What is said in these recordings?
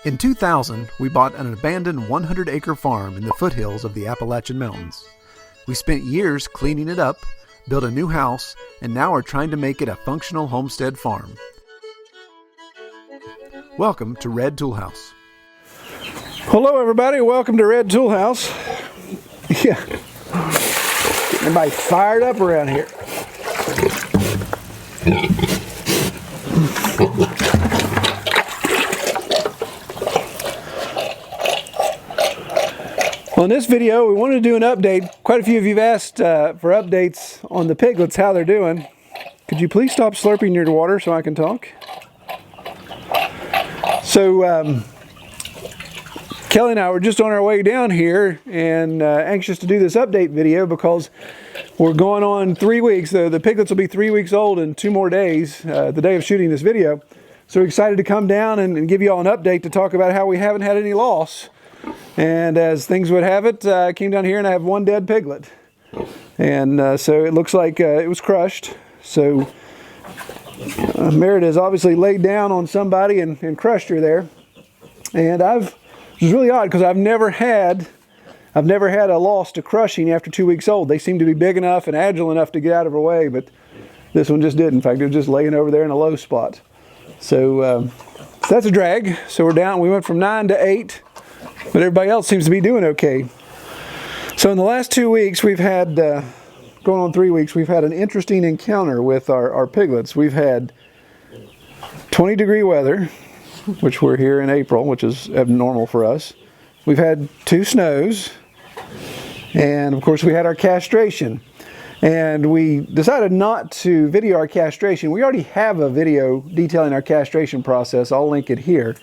In 2000, we bought an abandoned 100-acre farm in the foothills of the Appalachian Mountains. We spent years cleaning it up, built a new house, and now are trying to make it a functional homestead farm. Welcome to Red Toolhouse. Hello everybody, welcome to Red Toolhouse. Yeah, getting everybody fired up around here. Well, in this video, we wanted to do an update. Quite a few of you have asked for updates on the piglets, how they're doing. Could you please stop slurping your water so I can talk? So, Kelly and I were just on our way down here and anxious to do this update video because we're going on 3 weeks. The piglets will be 3 weeks old in 2 more days, the day of shooting this video. So we're excited to come down and give you all an update to talk about how we haven't had any loss. And as things would have it, I came down here and I have 1 dead piglet. And so it looks like it was crushed. So Merida has obviously laid down on somebody and crushed her there. And it was really odd because I've never had a loss to crushing after 2 weeks old. They seem to be big enough and agile enough to get out of her way, but this one just did. In fact, it was just laying over there in a low spot. So that's a drag. So we're down. We went from 9 to 8. But everybody else seems to be doing okay. So in the last 2 weeks, we've had, going on 3 weeks, we've had an interesting encounter with our piglets. We've had 20-degree weather, which we're here in April, which is abnormal for us. We've had 2 snows, and of course we had our castration. And we decided not to video our castration. We already have a video detailing our castration process. I'll link it here.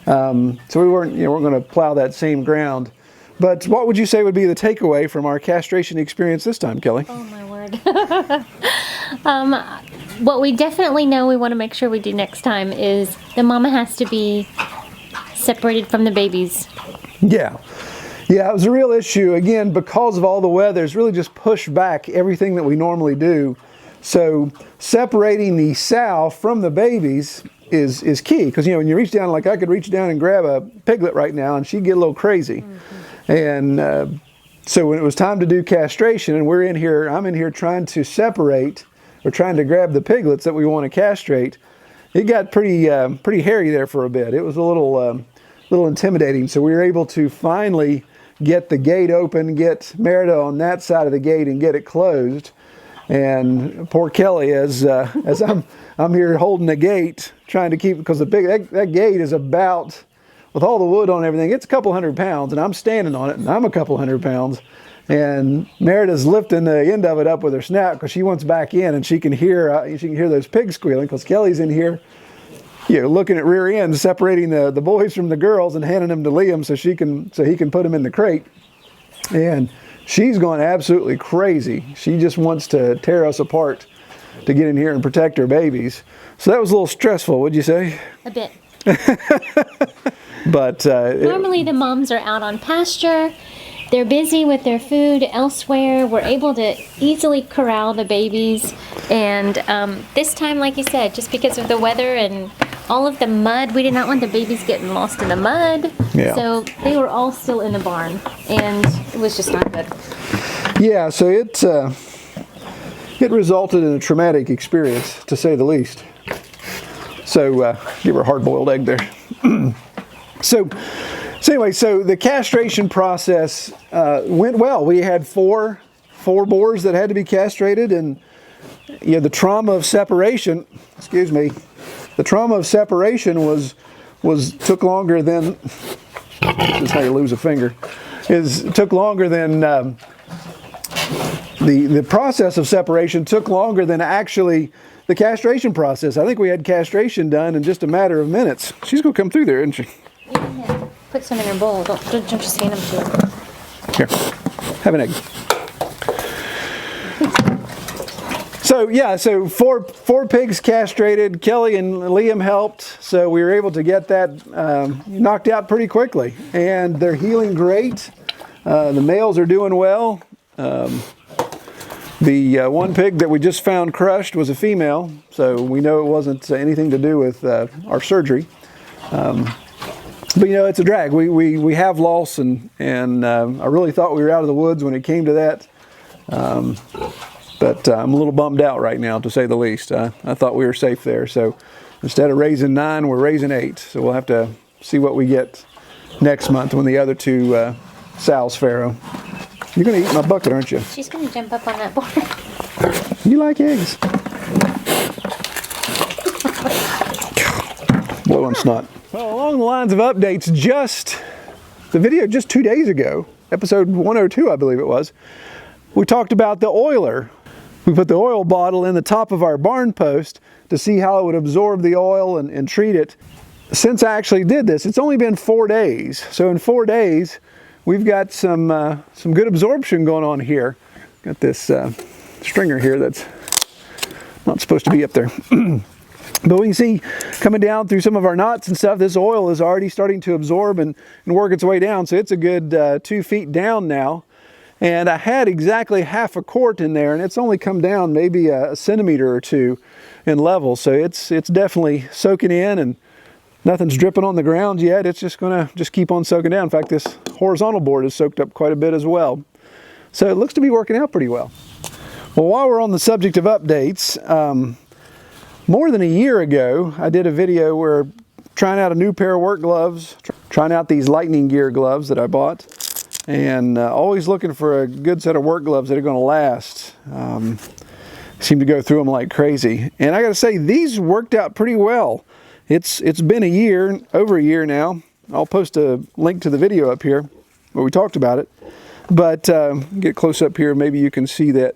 So we weren't going to plow that same ground. But what would you say would be the takeaway from our castration experience this time, Kelly? Oh my word. What we definitely know we want to make sure we do next time is the mama has to be separated from the babies. Yeah, it was a real issue. Again, because of all the weather, it's really just pushed back everything that we normally do. So separating the sow from the babies is key, because when you reach down, like I could reach down and grab a piglet right now and she'd get a little crazy. Mm-hmm. And so when it was time to do castration, and I'm in here trying to separate or trying to grab the piglets that we want to castrate, it got pretty hairy there for a bit. It was a little intimidating. So we were able to finally get the gate open, get Merida on that side of the gate and get it closed. And poor Kelly, as I'm here holding the gate, trying to keep, because that gate is about, with all the wood on everything, it's a couple 100 pounds, and I'm standing on it, and I'm a couple 100 pounds. And Merida's lifting the end of it up with her snout because she wants back in, and she can hear those pigs squealing because Kelly's in here, looking at rear ends, separating the boys from the girls and handing them to Liam so he can put them in the crate. And she's going absolutely crazy. She just wants to tear us apart to get in here and protect her babies. So that was a little stressful, would you say? A bit. But normally the moms are out on pasture. They're busy with their food elsewhere. We're able to easily corral the babies. And this time, like you said, just because of the weather and all of the mud, we did not want the babies getting lost in the mud. Yeah. So they were all still in the barn, and it was just not good. Yeah, so it resulted in a traumatic experience, to say the least. So give her a hard-boiled egg there. So anyway, so the castration process went well. We had four boars that had to be castrated, and the trauma of separation. Excuse me. The trauma of separation took longer than. This is how you lose a finger. Took longer than the process of separation took longer than actually the castration process. I think we had castration done in just a matter of minutes. She's gonna come through there, isn't she? Yeah. Put some in her bowl. Don't just hand them to her. Here, have an egg. So four pigs castrated. Kelly and Liam helped, so we were able to get that knocked out pretty quickly, and they're healing great. The males are doing well. The one pig that we just found crushed was a female, so we know it wasn't anything to do with our surgery. But you know, it's a drag. We have lost, and I really thought we were out of the woods when it came to that. But I'm a little bummed out right now, to say the least. I thought we were safe there. So instead of raising 9, we're raising 8. So we'll have to see what we get next month when the other 2 sows farrow. You're going to eat my bucket, aren't you? She's going to jump up on that board. You like eggs? Blowing snot. Well, along the lines of updates, the video just 2 days ago, episode 102, I believe it was, we talked about the oiler. We put the oil bottle in the top of our barn post to see how it would absorb the oil and treat it. Since I actually did this, it's only been 4 days. So in 4 days, we've got some good absorption going on here. Got this stringer here that's not supposed to be up there. But we can see coming down through some of our knots and stuff, this oil is already starting to absorb and work its way down. So it's a good 2 feet down now. And I had exactly half a quart in there, and it's only come down maybe a centimeter or 2 in level. So it's definitely soaking in, and nothing's dripping on the ground yet. It's just gonna keep on soaking down. In fact, this horizontal board is soaked up quite a bit as well. So it looks to be working out pretty well. Well, while we're on the subject of updates, more than a year ago, I did a video where trying out a new pair of work gloves, trying out these lightning gear gloves that I bought, and always looking for a good set of work gloves that are going to last. Seem to go through them like crazy. And I got to say, these worked out pretty well. It's been a year, over a year now. I'll post a link to the video up here where we talked about it. But get close up here, maybe you can see that.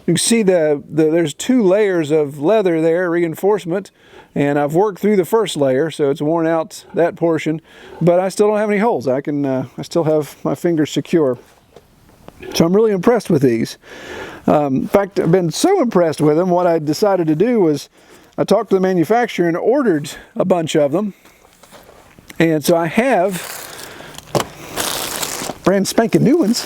You can see there's 2 layers of leather there, reinforcement, and I've worked through the first layer, so it's worn out that portion, but I still don't have any holes. I still have my fingers secure. So I'm really impressed with these. In fact, I've been so impressed with them, what I decided to do was I talked to the manufacturer and ordered a bunch of them. And so I have brand spanking new ones.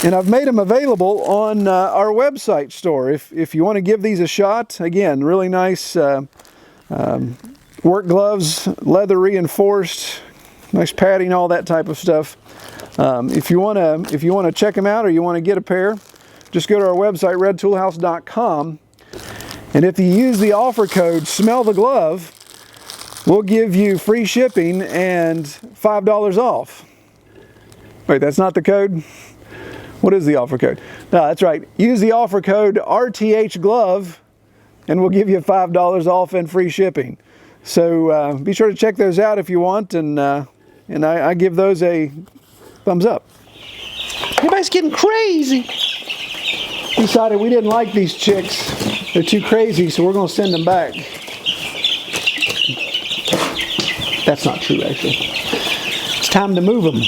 And I've made them available on our website store. If you want to give these a shot, again, really nice work gloves, leather reinforced, nice padding, all that type of stuff. If you want to check them out or you want to get a pair, just go to our website, redtoolhouse.com, and if you use the offer code SMELLTHEGLOVE, we'll give you free shipping and $5 off. Wait, that's not the code? What is the offer code? No, that's right. Use the offer code RTHGLOVE and we'll give you $5 off and free shipping. So be sure to check those out if you want, and I give those a thumbs up. Everybody's getting crazy. Decided we didn't like these chicks. They're too crazy, so we're going to send them back. That's not true, actually. It's time to move them.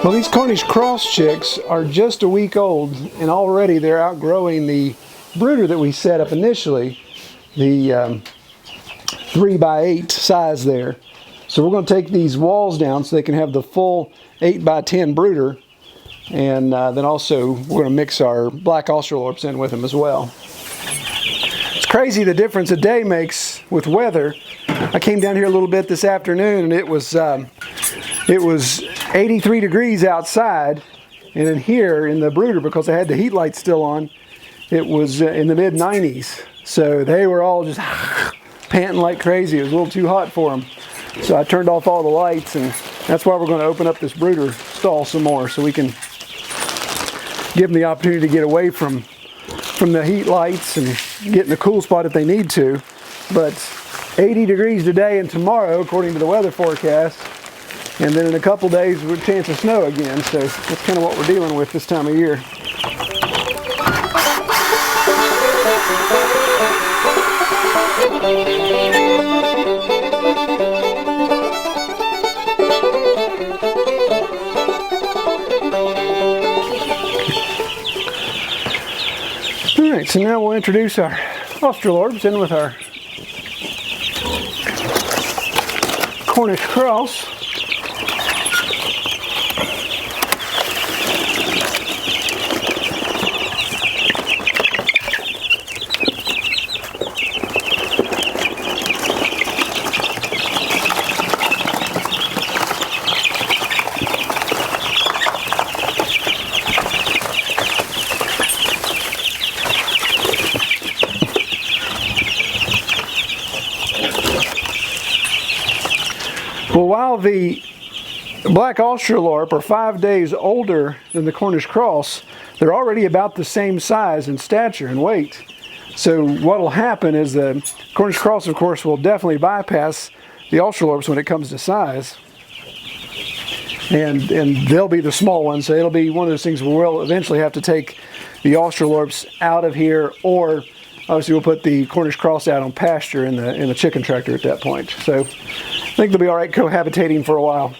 Well, these Cornish cross chicks are just a week old, and already they're outgrowing the brooder that we set up initially, the 3x8 size there. So we're going to take these walls down so they can have the full 8x10 brooder, and then also we're going to mix our black Australorps in with them as well. It's crazy the difference a day makes with weather. I came down here a little bit this afternoon, and it was 83 degrees outside, and in here in the brooder, because I had the heat lights still on, it was in the mid-90s. So they were all just panting like crazy. It was a little too hot for them. So I turned off all the lights, and that's why we're going to open up this brooder stall some more, so we can give them the opportunity to get away from the heat lights and get in a cool spot if they need to. But 80 degrees today and tomorrow, according to the weather forecast. And then in a couple days, we're a chance of snow again. So that's kind of what we're dealing with this time of year. All right, so now we'll introduce our Australorbs in with our Cornish cross. Well, while the Black Australorp are 5 days older than the Cornish cross, they're already about the same size in stature and weight. So what will happen is the Cornish cross, of course, will definitely bypass the Australorps when it comes to size. And they'll be the small ones, so it'll be one of those things where we'll eventually have to take the Australorps out of here, or obviously we'll put the Cornish cross out on pasture in the chicken tractor at that point. So I think they'll be all right cohabitating for a while.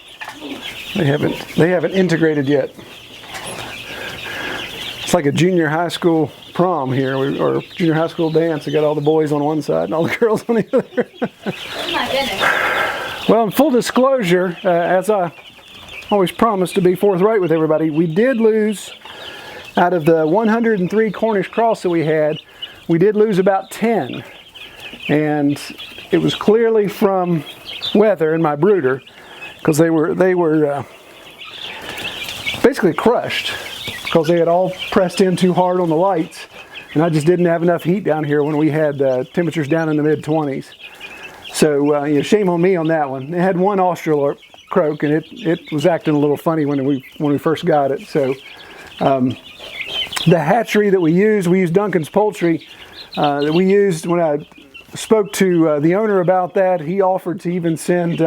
They haven't integrated yet. It's like a junior high school prom here, or junior high school dance. I got all the boys on one side and all the girls on the other. Oh my goodness. Well, in full disclosure, as I always promise to be forthright with everybody, we did lose, out of the 103 Cornish cross that we had, we did lose about 10. And it was clearly from weather in my brooder, because they were basically crushed because they had all pressed in too hard on the lights, and I just didn't have enough heat down here when we had temperatures down in the mid-20s. So you know, shame on me on that one. It had one Australorp croak, and it was acting a little funny when we first got it. So the hatchery that we used Duncan's Poultry that we used. When I spoke to the owner about that, he offered to even send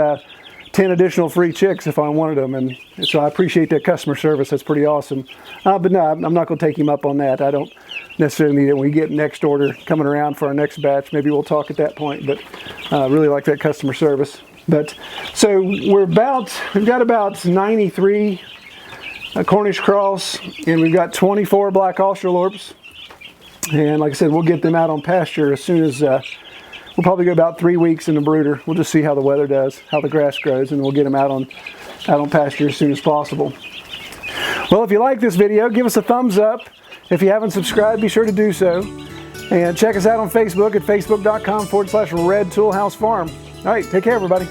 10 additional free chicks if I wanted them, and so I appreciate that customer service. That's pretty awesome. But no, I'm not going to take him up on that. I don't necessarily need it. When we get next order coming around for our next batch, maybe we'll talk at that point, but I really like that customer service. But so we've got about 93 Cornish cross, and we've got 24 Black Australorps, and like I said, we'll get them out on pasture as soon as we'll probably go about 3 weeks in the brooder. We'll just see how the weather does, how the grass grows, and we'll get them out on pasture as soon as possible. Well, if you like this video, give us a thumbs up. If you haven't subscribed, be sure to do so. And check us out on Facebook at facebook.com/Red Tool House Farm. All right, take care, everybody.